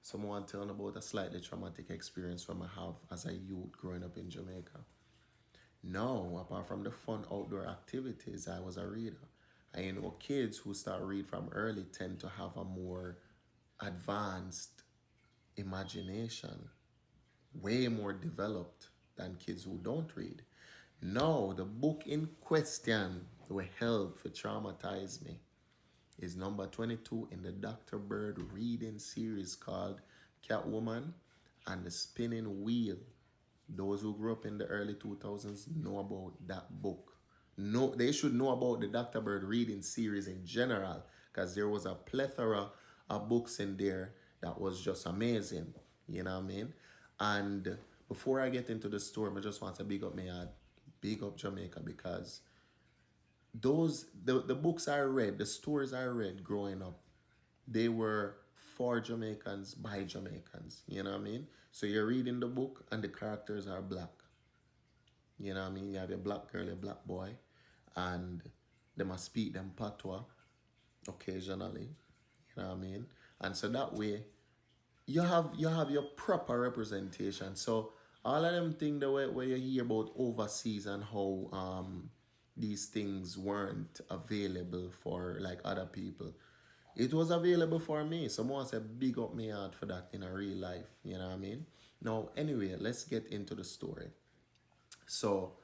Someone telling about a slightly traumatic experience from I have as a youth growing up in Jamaica. No, apart from the fun outdoor activities, I was a reader. And kids who start read from early tend to have a more advanced imagination, way more developed than kids who don't read. No, the book in question will help to traumatize me is number 22 in the Dr. Bird reading series called Catwoman and the Spinning Wheel. Those who grew up in the early 2000s know about that book. No, they should know about the Dr. Bird reading series in general because there was a plethora of books in there that was just amazing. You know what I mean? And before I get into the story, I just want to big up big up Jamaica because the books I read, the stories I read growing up, they were for Jamaicans by Jamaicans. You know what I mean? So you're reading the book and the characters are black. You know what I mean? You have a black girl, a black boy, and they must speak them patois occasionally. You know what I mean? And so that way you have your proper representation. So all of them things the way where you hear about overseas and how these things weren't available for like other people. It was available for me. Someone said big up me out for that in a real life. You know what I mean? Now anyway, let's get into the story. So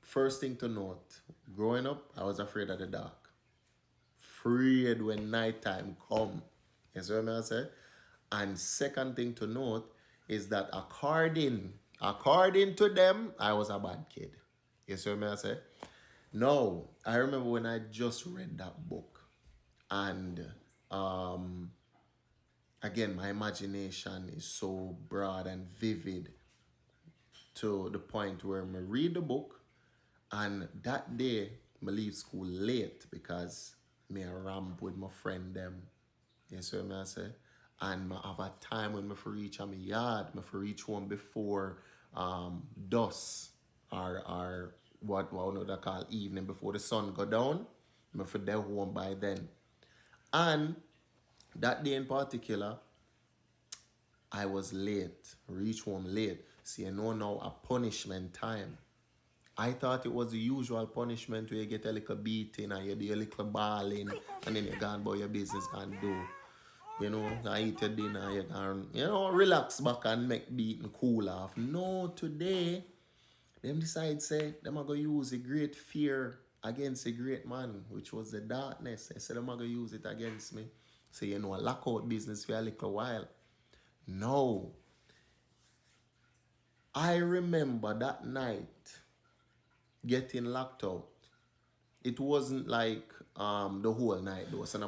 first thing to note, growing up, I was afraid of the dark. Afraid when nighttime come. You see what I say? And second thing to note is that according to them, I was a bad kid. You see what I say? No, I remember when I just read that book, and um, again, my imagination is so broad and vivid to the point where I read the book, and that day I leave school late because me a ramp with my friend them. You see what I say? And I have a time when I reach my yard, I reach home before dusk or what they call evening before the sun go down. I for there home by then. And that day in particular, I was late, reach home late. So you know now a punishment time. I thought it was the usual punishment where you get a little beating and you do a little balling and then you go about your business and do. You know, I eat your dinner, you can, relax back and make beating cool off. No, today, them decide say, them are going to use a great fear against a great man, which was the darkness. They said, them are going to use it against me. So, a lockout business for a little while. No. I remember that night getting locked out. It wasn't like the whole night though. So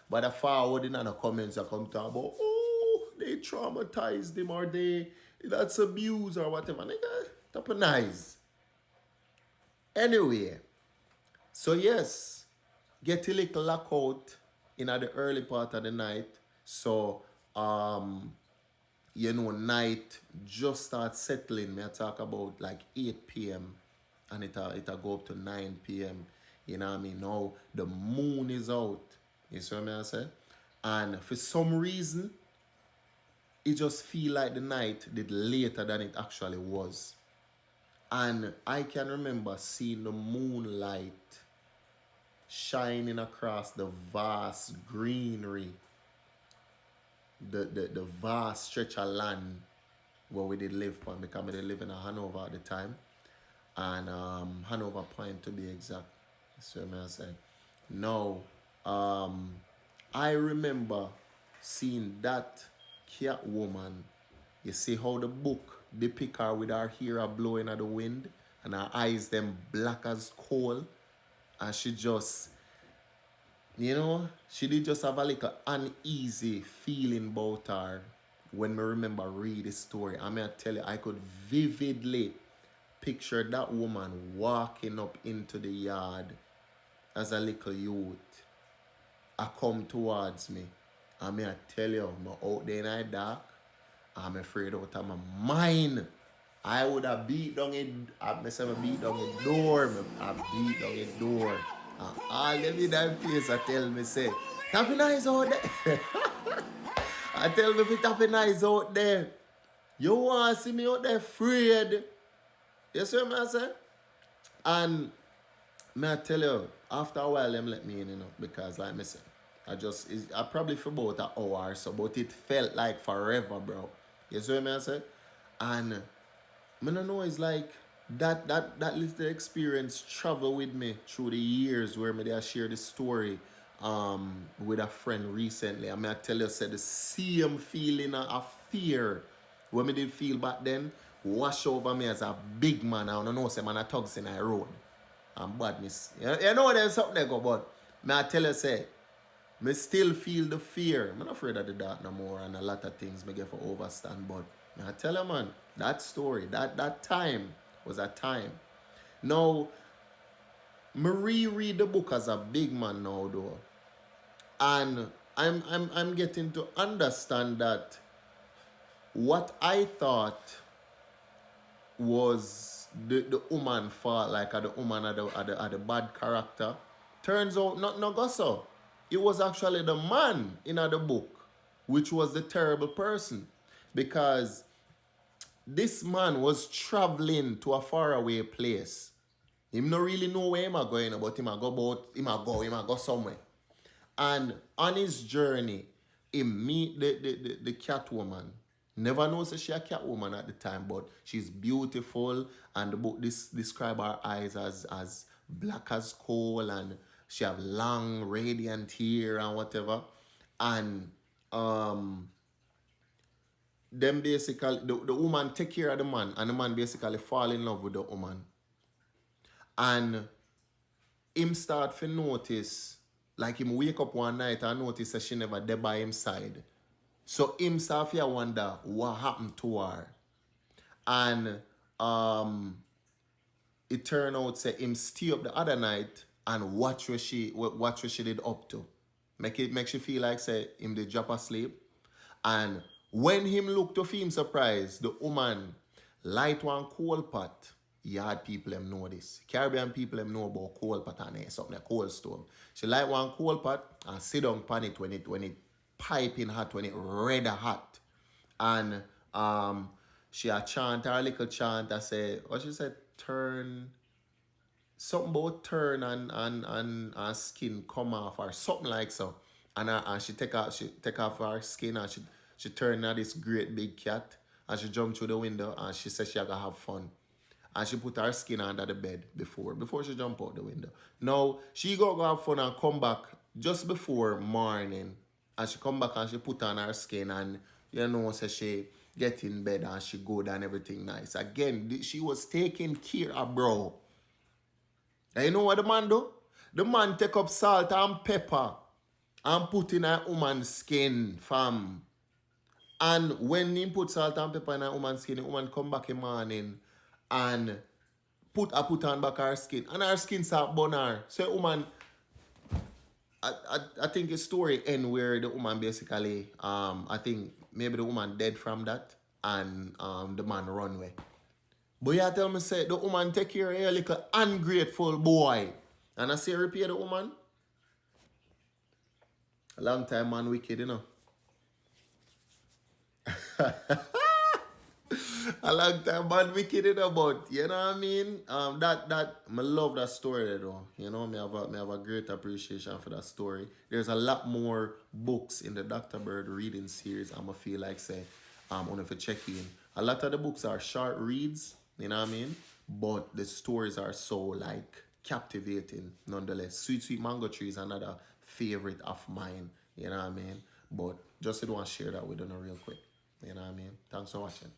by the forward in the comments I come talk about, oh, they traumatized him or that's abuse or whatever. Nigga, top of nice. Anyway, so yes, get a little lockout in the early part of the night. So night just start settling. Me I talk about like 8 p.m. and it'll go up to 9 p.m. You know what I mean? Now the moon is out. You see what I say? And for some reason, it just feel like the night did later than it actually was. And I can remember seeing the moonlight shining across the vast greenery, the vast stretch of land where we did live on, because we did live in Hanover at the time. And Hanover Point to be exact. So I say. Now, I remember seeing that cat woman. You see how the book depict her with her hair blowing at the wind and her eyes them black as coal. And she just, she did just have a little uneasy feeling about her when me remember read the story. I mean, I tell you, I could vividly picture that woman walking up into the yard as a little youth. I come towards me. I mean, I tell you, I'm out there in the dark. I'm afraid out of my mind. I would have beat down a door. I beat down a door. And all them in that place I tell me say, Traumatize out there. I tell me if it happen nice out there. You want to see me out there afraid. You see what I say? And may I tell you, after a while them let me in, because like me say, I probably for about an hour or so, but it felt like forever, bro. You see what I say? And I don't know, it's like that little experience travel with me through the years where me I share this story with a friend recently. I mean I tell you said the same feeling of fear what me did feel back then wash over me as a big man. I don't know say man a thugs in I road. And badness. You know there's something there go, but me I tell you say me still feel the fear. I'm not afraid of the dark no more and a lot of things me get for overstand. But I tell you man, that story, that time was a time. Now, me reread the book as a big man now though. And I'm getting to understand that what I thought was the woman fault, like the woman had the bad character. Turns out not no go so. It was actually the man in the book, which was the terrible person. Because this man was traveling to a faraway place. Him no really know where him a going, but him a go somewhere. And on his journey, he meet the cat woman. Never knows that she a cat woman at the time, but she's beautiful. And the book describe her eyes as black as coal, and she have long, radiant hair and whatever. And them basically the woman take care of the man, and the man basically fall in love with the woman. And him start to notice, like him wake up one night and notice that she never there by him side. So him start to wonder what happened to her. And it turned out say him stay up the other night and watch what she did up to. Make she feel like say him did drop asleep. And when him look to feel him surprised, the woman light one coal pot. Yard people them know this. Caribbean people them know about coal pot and something like coal stove. She light one coal pot and sit down pan it when it piping hot, when it red hot. And she a chant her little chant. I say what she said, turn something about turn and her skin come off or something like so. And she take off her skin and she turn at this great big cat and she jump through the window and she said she gonna have fun. And she put her skin under the bed before she jump out the window. Now she go have fun and come back just before morning. And she come back and she put on her skin and say she get in bed and she good and everything nice. Again, she was taking care of bro. And you know what the man do? The man take up salt and pepper and put in a woman's skin, fam. And when he put salt and pepper in a woman's skin, the woman come back in the morning and put on back her skin. And her skin start burn her. So woman, I think the story end where the woman basically, I think maybe the woman dead from that and the man run away. But you tell me say the woman take care of your little ungrateful boy. And I say repair the woman. A long time man wicked, A long time man wicked, but you know what I mean? I love that story though. Me have a great appreciation for that story. There's a lot more books in the Dr. Bird reading series. I'ma feel like say on if you check in. A lot of the books are short reads, you know what I mean? But the stories are so like captivating nonetheless. Sweet Sweet Mango Tree is another favorite of mine, you know what I mean? But just want to share that with you real quick. You know what I mean? Thanks for watching.